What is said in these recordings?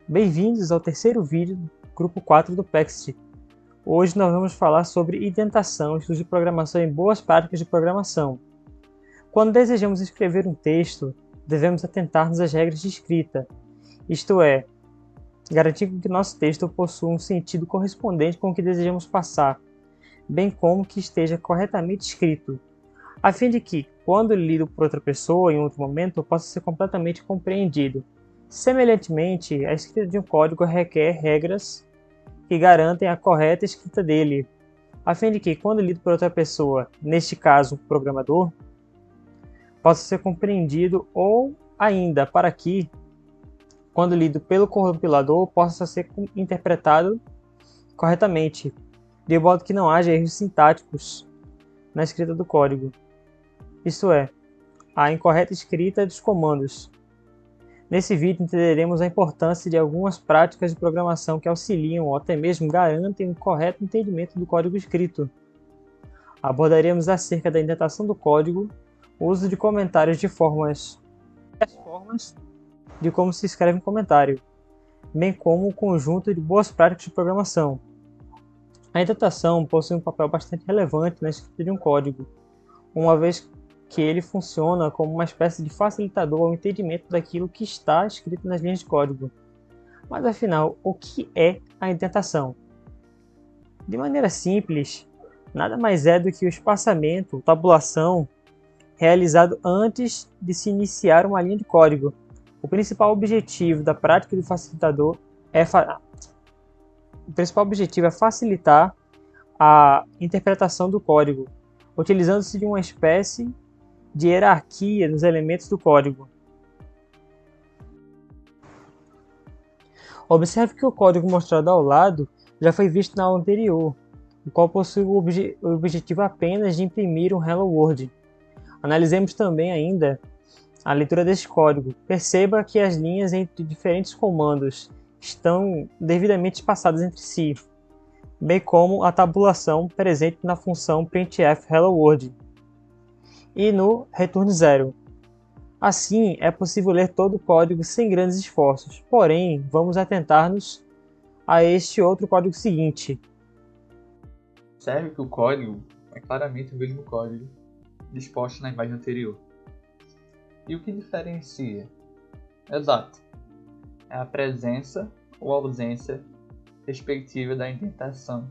Bem-vindos ao terceiro vídeo do grupo 4 do PEXT. Hoje nós vamos falar sobre indentação, estudo de programação e boas práticas de programação. Quando desejamos escrever um texto, devemos atentar-nos às regras de escrita, isto é, garantir que nosso texto possua um sentido correspondente com o que desejamos passar, bem como que esteja corretamente escrito, a fim de que, quando lido por outra pessoa em outro momento, possa ser completamente compreendido. Semelhantemente, a escrita de um código requer regras que garantem a correta escrita dele, a fim de que, quando lido por outra pessoa, neste caso, um programador, possa ser compreendido ou, ainda, para que, quando lido pelo compilador, possa ser interpretado corretamente, de modo que não haja erros sintáticos na escrita do código. Isto é, a incorreta escrita dos comandos. Nesse vídeo entenderemos a importância de algumas práticas de programação que auxiliam ou até mesmo garantem um correto entendimento do código escrito. Abordaremos acerca da indentação do código, o uso de comentários de formas e as formas de como se escreve um comentário, bem como um conjunto de boas práticas de programação. A indentação possui um papel bastante relevante na escrita de um código, uma vez que ele funciona como uma espécie de facilitador ao entendimento daquilo que está escrito nas linhas de código. Mas afinal, o que é a indentação? De maneira simples, nada mais é do que o espaçamento, tabulação, realizado antes de se iniciar uma linha de código. O principal objetivo da prática do facilitador é facilitar a interpretação do código, utilizando-se de uma espécie de hierarquia nos elementos do código. Observe que o código mostrado ao lado já foi visto na aula anterior, o qual possui o objetivo apenas de imprimir um Hello World. Analisemos também ainda a leitura deste código. Perceba que as linhas entre diferentes comandos estão devidamente espaçadas entre si, bem como a tabulação presente na função printf Hello World e no return 0. Assim, é possível ler todo o código sem grandes esforços, porém, vamos atentar-nos a este outro código seguinte. Observe que o código é claramente o mesmo código disposto na imagem anterior. E o que diferencia? Exato, é a presença ou ausência respectiva da indentação.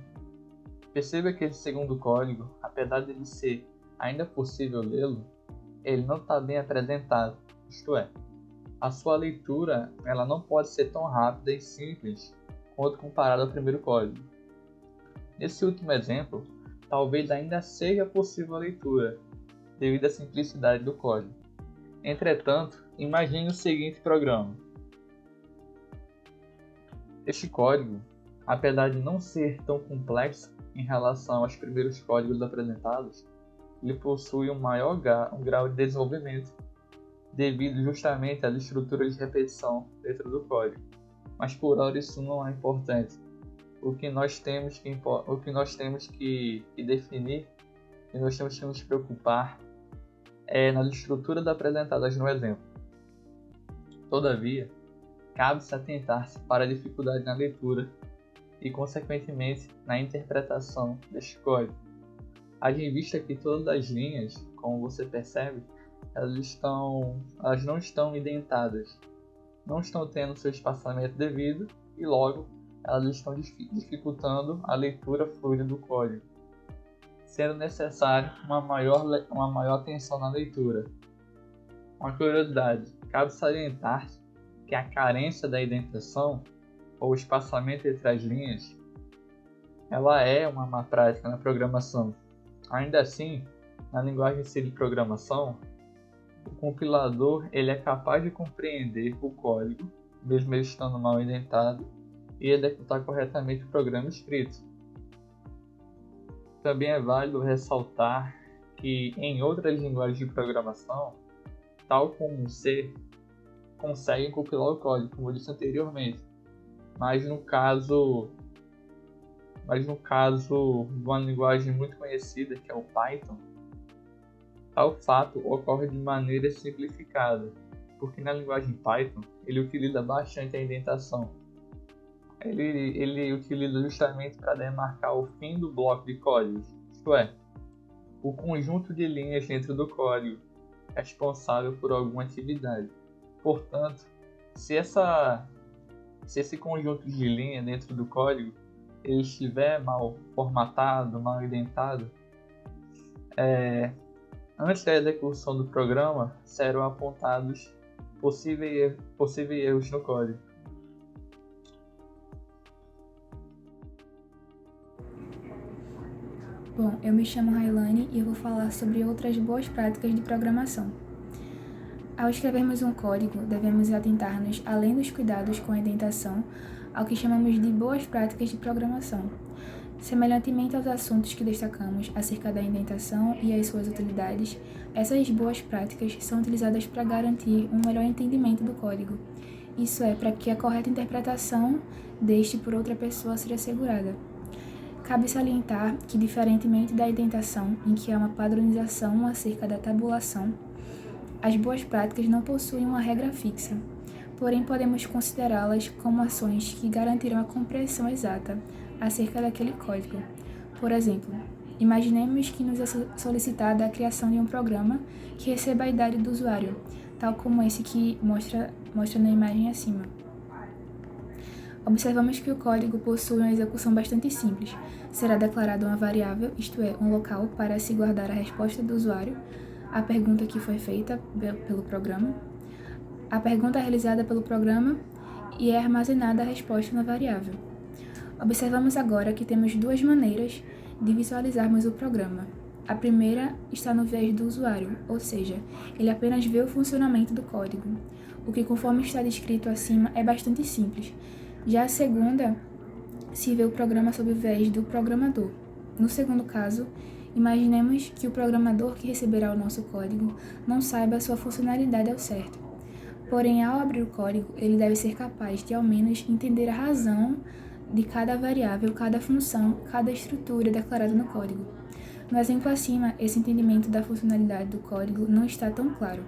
Perceba que esse segundo código, apesar de ele ser ainda possível lê-lo, ele não está bem apresentado, isto é, a sua leitura ela não pode ser tão rápida e simples quanto comparado ao primeiro código. Nesse último exemplo, talvez ainda seja possível a leitura, devido à simplicidade do código. Entretanto, imagine o seguinte programa. Este código, apesar de não ser tão complexo em relação aos primeiros códigos apresentados, ele possui um grau de desenvolvimento, devido justamente às estruturas de repetição dentro do código. Mas por hora isso não é importante. O que nós temos que definir e nós temos que nos preocupar é nas estruturas apresentadas no exemplo. Todavia, cabe-se atentar-se para a dificuldade na leitura e, consequentemente, na interpretação deste código. Haja em vista que todas as linhas, como você percebe, elas não estão indentadas, não estão tendo seu espaçamento devido e logo elas estão dificultando a leitura fluida do código, sendo necessário uma maior atenção na leitura. Uma curiosidade, cabe salientar que a carência da indentação ou espaçamento entre as linhas ela é uma má prática na programação. Ainda assim, na linguagem C de programação, o compilador ele é capaz de compreender o código, mesmo ele estando mal indentado, e executar corretamente o programa escrito. Também é válido ressaltar que em outras linguagens de programação, tal como o C, conseguem compilar o código, como eu disse anteriormente, mas no caso de uma linguagem muito conhecida, que é o Python, tal fato ocorre de maneira simplificada, porque na linguagem Python ele utiliza bastante a indentação, ele utiliza justamente para demarcar o fim do bloco de códigos, isto é, o conjunto de linhas dentro do código responsável por alguma atividade. Portanto, se esse conjunto de linhas dentro do código ele estiver mal formatado, mal indentado, antes da execução do programa serão apontados possíveis erros no código. Bom, eu me chamo Railane e eu vou falar sobre outras boas práticas de programação. Ao escrevermos um código, devemos atentar-nos, além dos cuidados com a indentação, ao que chamamos de boas práticas de programação. Semelhantemente aos assuntos que destacamos acerca da indentação e as suas utilidades, essas boas práticas são utilizadas para garantir um melhor entendimento do código. Isso é, para que a correta interpretação deste por outra pessoa seja assegurada. Cabe salientar que, diferentemente da indentação, em que há uma padronização acerca da tabulação, as boas práticas não possuem uma regra fixa, porém podemos considerá-las como ações que garantirão a compreensão exata acerca daquele código. Por exemplo, imaginemos que nos é solicitada a criação de um programa que receba a idade do usuário, tal como esse que mostra na imagem acima. Observamos que o código possui uma execução bastante simples. Será declarada uma variável, isto é, um local para se guardar a resposta do usuário, a pergunta que foi feita pelo programa, a pergunta realizada pelo programa e é armazenada a resposta na variável. Observamos agora que temos duas maneiras de visualizarmos o programa. A primeira está no viés do usuário, ou seja, ele apenas vê o funcionamento do código, o que, conforme está descrito acima, é bastante simples. Já a segunda se vê o programa sob o viés do programador. No segundo caso, imaginemos que o programador que receberá o nosso código não saiba a sua funcionalidade ao certo. Porém, ao abrir o código, ele deve ser capaz de, ao menos, entender a razão de cada variável, cada função, cada estrutura declarada no código. No exemplo acima, esse entendimento da funcionalidade do código não está tão claro.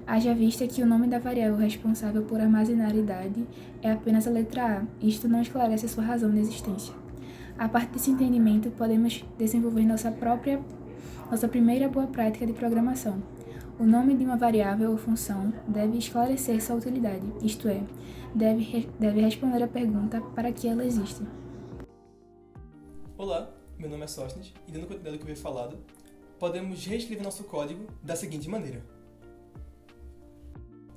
Haja vista que o nome da variável responsável por armazenar a idade é apenas a letra A, isto não esclarece a sua razão de existência. A partir desse entendimento, podemos desenvolver nossa primeira boa prática de programação. O nome de uma variável ou função deve esclarecer sua utilidade, isto é, deve responder a pergunta para que ela existe. Olá, meu nome é Sóstenes e, dando continuidade ao que foi falado, podemos reescrever nosso código da seguinte maneira.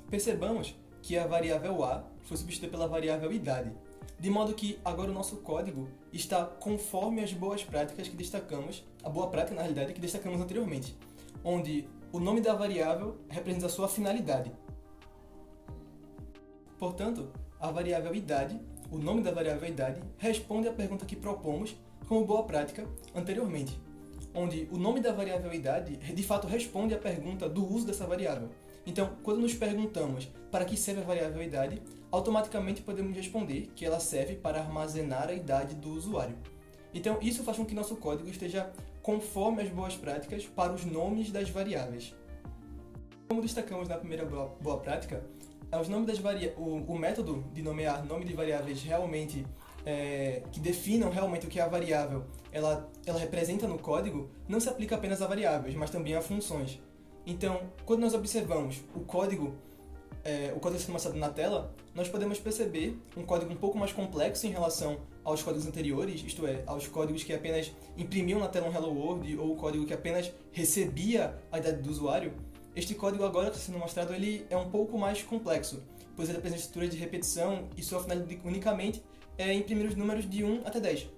Percebamos que a variável A foi substituída pela variável idade, de modo que agora o nosso código está conforme as boas práticas que destacamos, a boa prática na realidade que destacamos anteriormente, onde o nome da variável representa a sua finalidade. Portanto, a variável idade, o nome da variável idade, responde à pergunta que propomos como boa prática anteriormente, onde o nome da variável idade de fato responde à pergunta do uso dessa variável. Então, quando nos perguntamos para que serve a variável idade, automaticamente podemos responder que ela serve para armazenar a idade do usuário. Então, isso faz com que nosso código esteja conforme as boas práticas para os nomes das variáveis. Como destacamos na primeira boa prática, o método de nomear nome de variáveis realmente que definam realmente o que a variável ela representa no código não se aplica apenas a variáveis, mas também a funções. Então, quando nós observamos o código sendo mostrado na tela, nós podemos perceber um código um pouco mais complexo em relação aos códigos anteriores, isto é, aos códigos que apenas imprimiam na tela um Hello World ou o código que apenas recebia a idade do usuário. Este código agora que está sendo mostrado ele é um pouco mais complexo, pois ele apresenta estruturas de repetição e sua finalidade unicamente é imprimir os números de 1 até 10.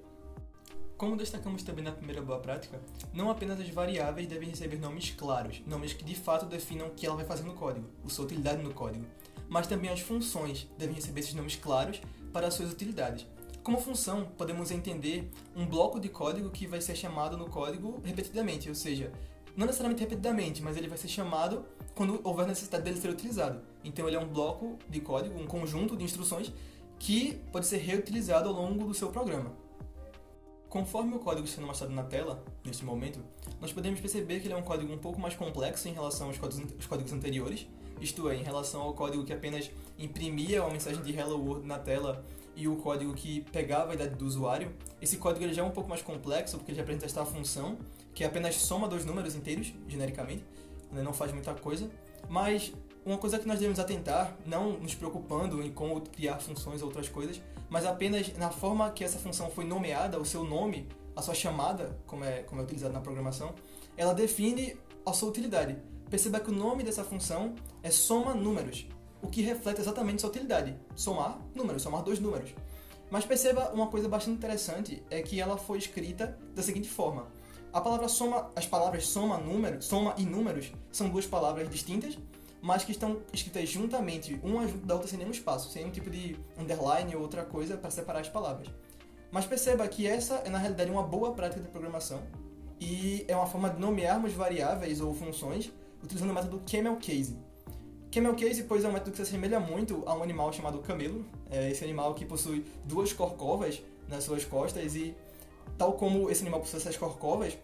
Como destacamos também na primeira boa prática, não apenas as variáveis devem receber nomes claros, nomes que de fato definam o que ela vai fazer no código, sua utilidade no código, mas também as funções devem receber esses nomes claros para as suas utilidades. Como função, podemos entender um bloco de código que vai ser chamado no código repetidamente, ou seja, não necessariamente repetidamente, mas ele vai ser chamado quando houver necessidade dele ser utilizado. Então ele é um bloco de código, um conjunto de instruções que pode ser reutilizado ao longo do seu programa. Conforme o código sendo mostrado na tela, neste momento, nós podemos perceber que ele é um código um pouco mais complexo em relação aos códigos anteriores, isto é, em relação ao código que apenas imprimia uma mensagem de Hello World na tela e o código que pegava a idade do usuário. Esse código ele já é um pouco mais complexo, porque ele já apresenta esta função, que apenas soma 2 números inteiros, genericamente, né? Não faz muita coisa. Mas uma coisa que nós devemos atentar, não nos preocupando em como criar funções ou outras coisas, mas apenas na forma que essa função foi nomeada, o seu nome, a sua chamada, como é utilizado na programação, ela define a sua utilidade. Perceba que o nome dessa função é soma números, o que reflete exatamente sua utilidade, somar números, somar 2 números. Mas perceba uma coisa bastante interessante, é que ela foi escrita da seguinte forma. As palavras soma e números são 2 palavras distintas, mas que estão escritas juntamente, uma junto da outra sem nenhum espaço, sem nenhum tipo de underline ou outra coisa para separar as palavras. Mas perceba que essa é na realidade uma boa prática de programação e é uma forma de nomearmos variáveis ou funções utilizando o método camel case. Camel case, pois, é um método que se assemelha muito a um animal chamado camelo, esse animal que possui 2 corcovas nas suas costas e, tal como esse animal possui essas corcovas,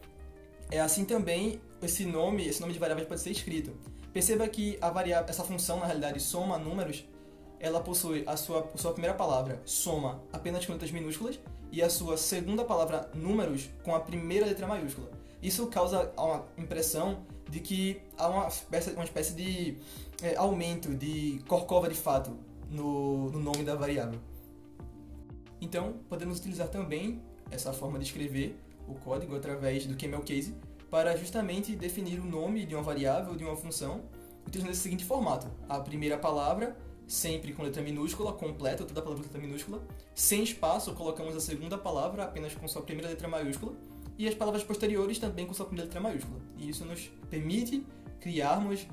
assim também esse nome de variáveis pode ser escrito. Perceba que essa função, na realidade, soma números, ela possui a sua primeira palavra, soma, apenas com letras minúsculas, e a sua segunda palavra, números, com a primeira letra maiúscula. Isso causa uma impressão de que há uma espécie de aumento de corcova de fato no nome da variável. Então, podemos utilizar também essa forma de escrever o código através do camel case para justamente definir o nome de uma variável ou de uma função, utilizando esse seguinte formato. A primeira palavra, sempre com letra minúscula, completa toda a palavra com letra minúscula. Sem espaço, colocamos a segunda palavra apenas com sua primeira letra maiúscula. E as palavras posteriores também com sua primeira letra maiúscula. E isso nos permite criarmos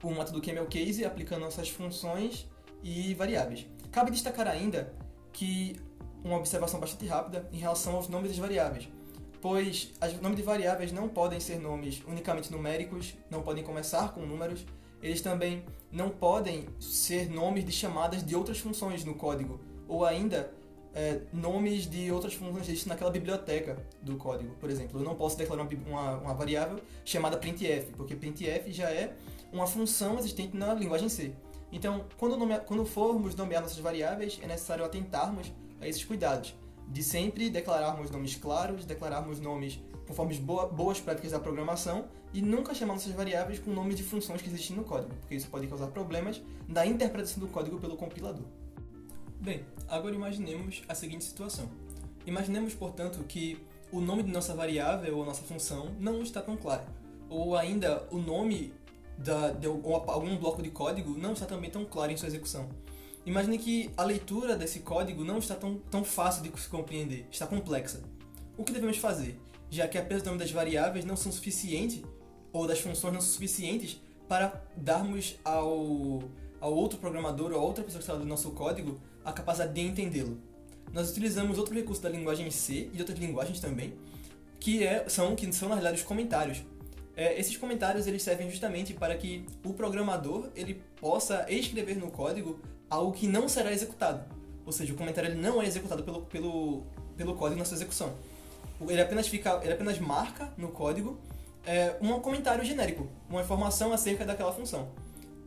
o método camel case aplicando nossas funções e variáveis. Cabe destacar ainda que uma observação bastante rápida em relação aos nomes das variáveis, pois os nomes de variáveis não podem ser nomes unicamente numéricos, não podem começar com números, eles também não podem ser nomes de chamadas de outras funções no código, ou ainda nomes de outras funções que existem naquela biblioteca do código. Por exemplo, eu não posso declarar uma variável chamada printf, porque printf já é uma função existente na linguagem C. Então, quando formos nomear nossas variáveis, é necessário atentarmos a esses cuidados, de sempre declararmos nomes claros, declararmos nomes conforme boas práticas da programação e nunca chamar nossas variáveis com nomes de funções que existem no código, porque isso pode causar problemas na interpretação do código pelo compilador. Bem, agora imaginemos a seguinte situação. Imaginemos, portanto, que o nome de nossa variável ou nossa função não está tão claro, ou ainda o nome de algum bloco de código não está também tão claro em sua execução. Imagine que a leitura desse código não está tão fácil de se compreender, está complexa. O que devemos fazer, já que apenas o nome das variáveis não são suficientes, ou das funções não são suficientes, para darmos ao outro programador ou a outra pessoa que está lendo nosso código a capacidade de entendê-lo? Nós utilizamos outro recurso da linguagem C e de outras linguagens também, que são na realidade os comentários. Esses comentários eles servem justamente para que o programador ele possa escrever no código algo que não será executado. Ou seja, o comentário ele não é executado pelo código na sua execução. Ele apenas marca no código um comentário genérico, uma informação acerca daquela função.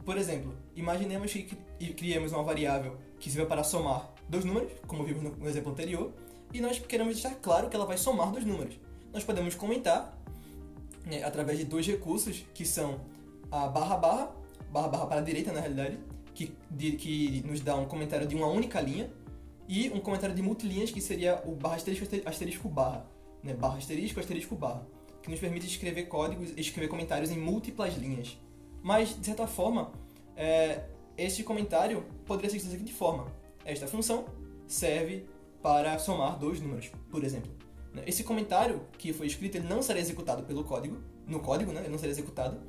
Por exemplo, imaginemos que criemos uma variável que sirva para somar 2 números, como vimos no exemplo anterior, e nós queremos deixar claro que ela vai somar 2 números. Nós podemos comentar através de 2 recursos, que são a barra para a direita, na realidade, que nos dá um comentário de uma única linha, e um comentário de multilinhas, que seria o barra asterisco barra, barra asterisco barra, que nos permite escrever comentários em múltiplas linhas. Mas, de certa forma, este comentário poderia ser escrito da seguinte forma: esta função serve para somar 2 números, por exemplo. Esse comentário que foi escrito ele não será executado no código, ele não será executado,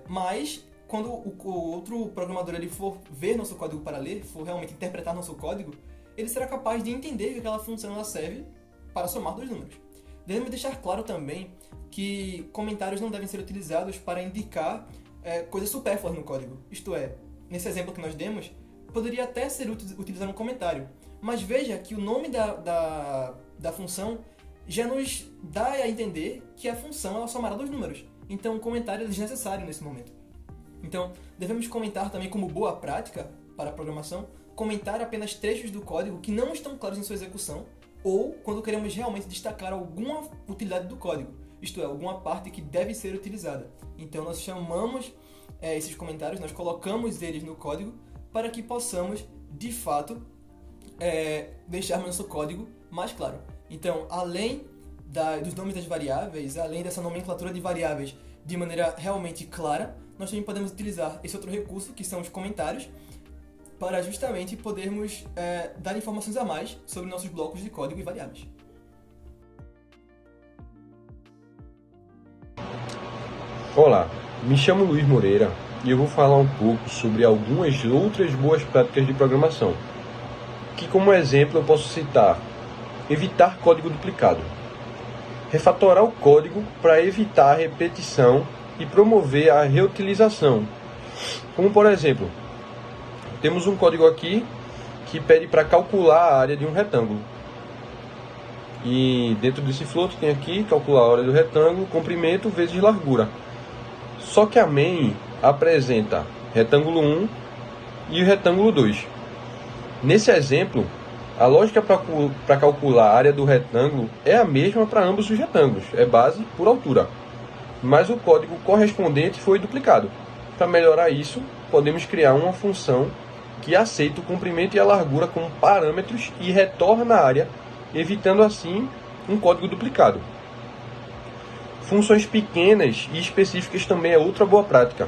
mas quando o outro programador ele for ver nosso código para ler, for realmente interpretar nosso código, ele será capaz de entender que aquela função ela serve para somar 2 números. Devemos deixar claro também que comentários não devem ser utilizados para indicar coisas supérfluas no código. Isto é, nesse exemplo que nós demos, poderia até ser utilizar um comentário, mas veja que o nome da função já nos dá a entender que a função ela somará 2 números. Então, o comentário é desnecessário nesse momento. Então, devemos comentar também como boa prática para a programação, comentar apenas trechos do código que não estão claros em sua execução, ou quando queremos realmente destacar alguma utilidade do código, isto é, alguma parte que deve ser utilizada. Então nós chamamos esses comentários, nós colocamos eles no código para que possamos, de fato, deixarmos nosso código mais claro. Então, além dos nomes das variáveis, além dessa nomenclatura de variáveis de maneira realmente clara, nós também podemos utilizar esse outro recurso, que são os comentários, para justamente podermos dar informações a mais sobre nossos blocos de código e variáveis. Olá, me chamo Luiz Moreira e eu vou falar um pouco sobre algumas outras boas práticas de programação, que como exemplo eu posso citar: evitar código duplicado, refatorar o código para evitar a repetição e promover a reutilização, como por exemplo, temos um código aqui que pede para calcular a área de um retângulo. E dentro desse float tem aqui calcular a área do retângulo, comprimento vezes largura. Só que a main apresenta retângulo 1 e o retângulo 2. Nesse exemplo, a lógica para calcular a área do retângulo é a mesma para ambos os retângulos, é base por altura. Mas o código correspondente foi duplicado. Para melhorar isso, podemos criar uma função que aceita o comprimento e a largura como parâmetros e retorna a área, evitando assim um código duplicado. Funções pequenas e específicas também é outra boa prática.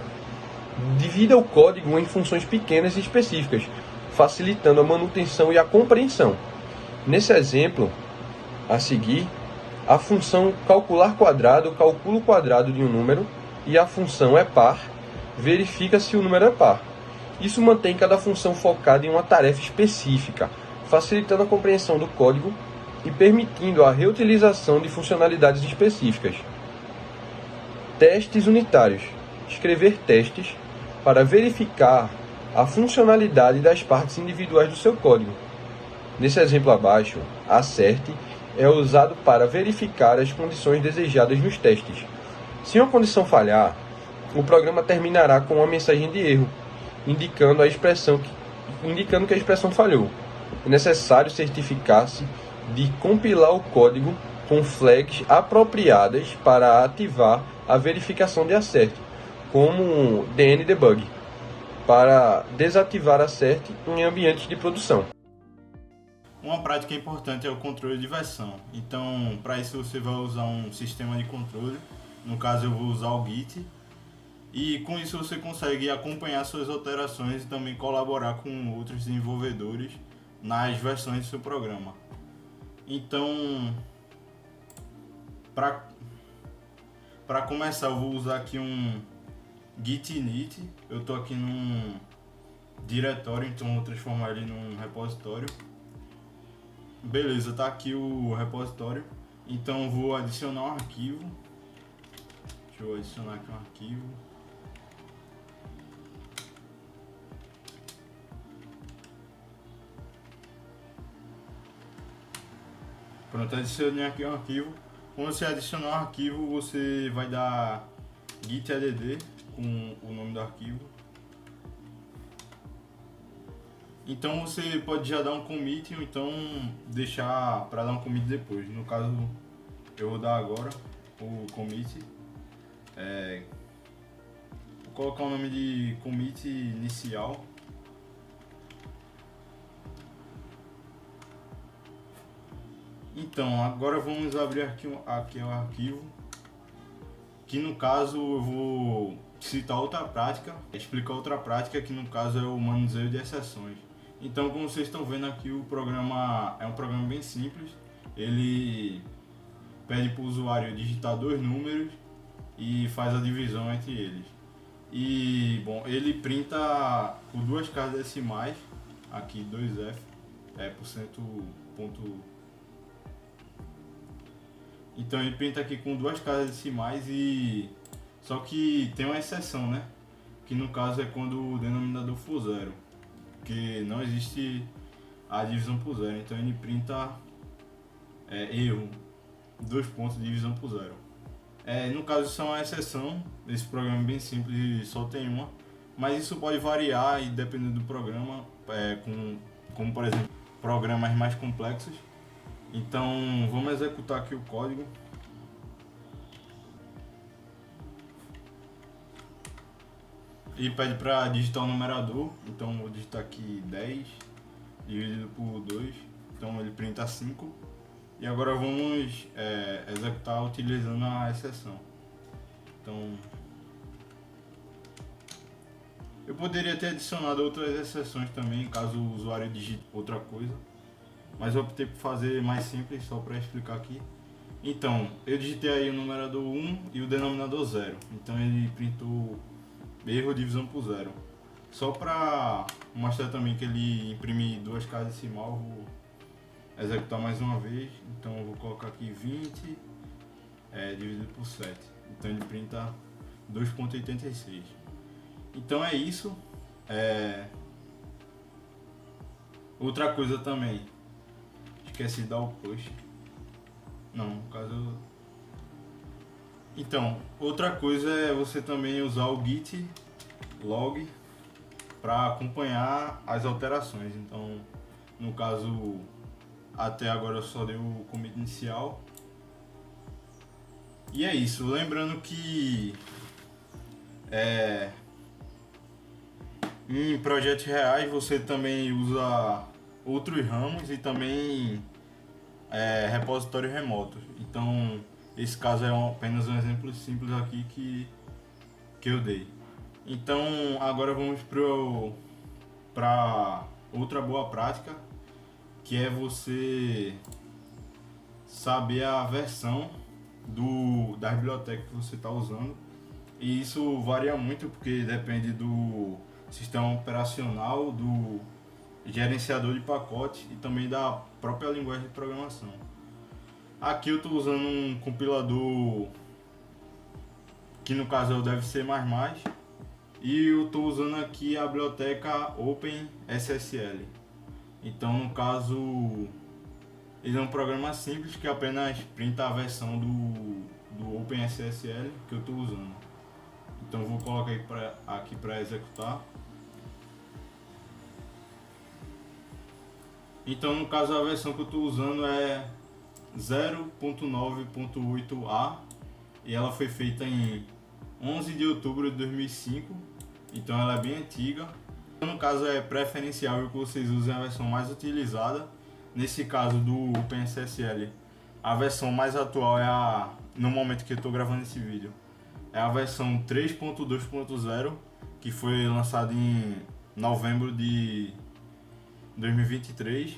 Divida o código em funções pequenas e específicas, facilitando a manutenção e a compreensão. Nesse exemplo, a seguir, a função calcular quadrado calcula o quadrado de um número e a função é par verifica se o número é par. Isso mantém cada função focada em uma tarefa específica, facilitando a compreensão do código e permitindo a reutilização de funcionalidades específicas. Testes unitários. Escrever testes para verificar a funcionalidade das partes individuais do seu código. Nesse exemplo abaixo, acerte é usado para verificar as condições desejadas nos testes. Se uma condição falhar, o programa terminará com uma mensagem de erro, indicando que a expressão falhou. É necessário certificar-se de compilar o código com flags apropriadas para ativar a verificação de acerte, como dnDebug, para desativar acerte em ambientes de produção. Uma prática importante é o controle de versão. Então, para isso você vai usar um sistema de controle. No caso, eu vou usar o Git. E com isso você consegue acompanhar suas alterações e também colaborar com outros desenvolvedores nas versões do seu programa. Então, para começar, eu vou usar aqui um git init. Eu estou aqui num diretório, então vou transformar ele num repositório. Beleza, tá aqui o repositório. Então vou adicionar um arquivo. Deixa eu adicionar aqui um arquivo. Pronto, adicionei aqui um arquivo. Quando você adicionar um arquivo, você vai dar git add com o nome do arquivo. Então você pode já dar um commit ou então deixar para dar um commit depois. No caso, eu vou dar agora o commit. Vou colocar o nome de commit inicial. Então, agora vamos abrir aqui o arquivo, que no caso eu vou citar outra prática, explicar outra prática, que no caso é o manuseio de exceções. Então, como vocês estão vendo aqui, o programa é um programa bem simples. Ele pede para o usuário digitar 2 números e faz a divisão entre eles. E, bom, ele printa por 2 casas decimais, aqui 2F, ponto. Então ele printa aqui com 2 casas decimais e só que tem uma exceção, né? Que no caso é quando o denominador for 0, porque não existe a divisão por 0. Então ele printa erro, 2 pontos de divisão por 0. No caso isso é uma exceção. Esse programa é bem simples e só tem uma. mas isso pode variar e dependendo do programa, como por exemplo, programas mais complexos. Então vamos executar aqui o código. E pede para digitar o numerador, então vou digitar aqui 10 dividido por 2, então ele printa 5. E agora vamos executar utilizando a exceção. Então, eu poderia ter adicionado outras exceções também, caso o usuário digite outra coisa, mas eu optei por fazer mais simples, só para explicar aqui. Então, eu digitei aí o numerador 1 e o denominador 0, então ele printou erro divisão por 0. Só para mostrar também que ele imprime duas casas decimal, eu vou executar mais uma vez. Então eu vou colocar aqui 20 dividido por 7. Então ele printa 2,86. Então é isso. Outra coisa também, esqueci de dar o push. Não, no caso. Então, outra coisa é você também usar o git log para acompanhar as alterações. Então, no caso, até agora eu só dei o commit inicial. E é isso. Lembrando que em projetos reais você também usa outros ramos e também repositórios remotos. Então, esse caso é apenas um exemplo simples aqui que eu dei. Então agora vamos para outra boa prática, que é você saber a versão da biblioteca que você está usando. E isso varia muito porque depende do sistema operacional, do gerenciador de pacote e também da própria linguagem de programação. Aqui eu estou usando um compilador que no caso é o DevC++, e eu estou usando aqui a biblioteca OpenSSL. Então no caso ele é um programa simples que apenas printa a versão do OpenSSL que eu estou usando. Então eu vou colocar aqui para executar. Então no caso a versão que eu estou usando é 0.9.8a e ela foi feita em 11 de outubro de 2005, então ela é bem antiga. No caso é preferenciável que vocês usem a versão mais utilizada. Nesse caso do OpenSSL, a versão mais atual é no momento que eu estou gravando esse vídeo, é a versão 3.2.0, que foi lançada em novembro de 2023.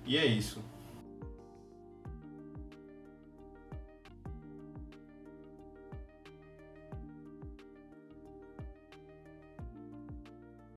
E é isso.